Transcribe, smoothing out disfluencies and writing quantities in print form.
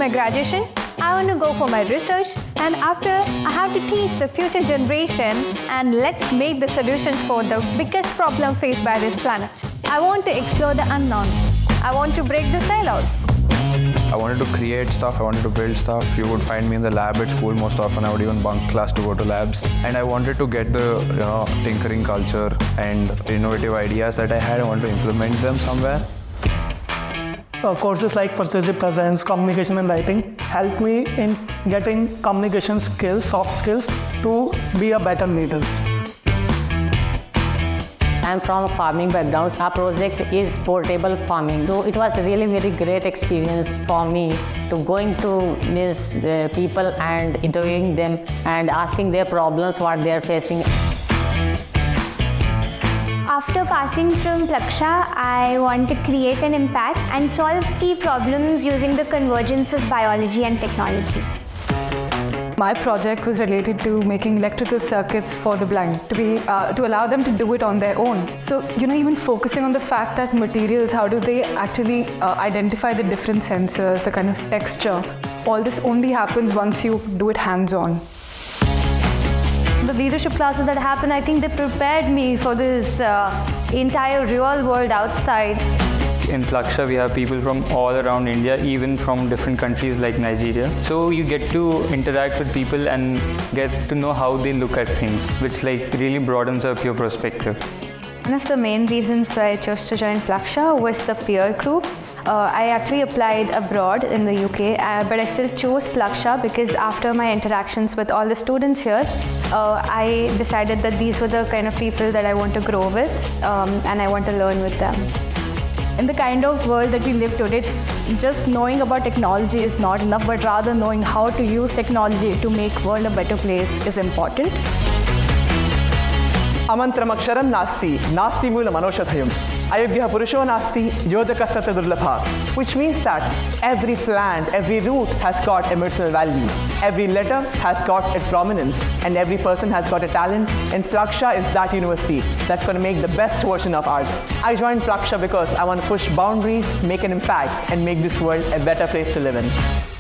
my graduation, I want to go for my research, and after I have to teach the future generation, and let's make the solutions for the biggest problem faced by this planet. I want to explore the unknown. I want to break the silos. I wanted to create stuff, I wanted to build stuff. You would find me in the lab at school most often. I would even bunk class to go to labs. And I wanted to get the tinkering culture and innovative ideas that I had. I wanted to implement them somewhere. Courses like persuasive presence, communication and writing helped me in getting communication skills, soft skills, to be a better leader. I'm from a farming background. Our project is portable farming. So it was a really very great experience for me to going to these people and interviewing them and asking their problems, what they are facing. After passing from Plaksha, I want to create an impact and solve key problems using the convergence of biology and technology. My project was related to making electrical circuits for the blind, to allow them to do it on their own. So, even focusing on the fact that materials, how do they actually identify the different sensors, the kind of texture. All this only happens once you do it hands-on. The leadership classes that happened, I think they prepared me for this entire real world outside. In Plaksha, we have people from all around India, even from different countries like Nigeria. So you get to interact with people and get to know how they look at things, which really broadens up your perspective. One of the main reasons I chose to join Plaksha was the peer group. I actually applied abroad in the UK, but I still chose Plaksha because after my interactions with all the students here, I decided that these were the kind of people that I want to grow with, and I want to learn with them. In the kind of world that we live today, it's just knowing about technology is not enough, but rather knowing how to use technology to make the world a better place is important. Amantramaksharam nasti, nasti moolam anoshadhayam. Ayogya purusho nasti, yodaka satra durlabha. Which means that every plant, every root has got a medicinal value. Every letter has got a prominence, and every person has got a talent. And Plaksha is that university that's going to make the best version of art. I joined Plaksha because I want to push boundaries, make an impact, and make this world a better place to live in.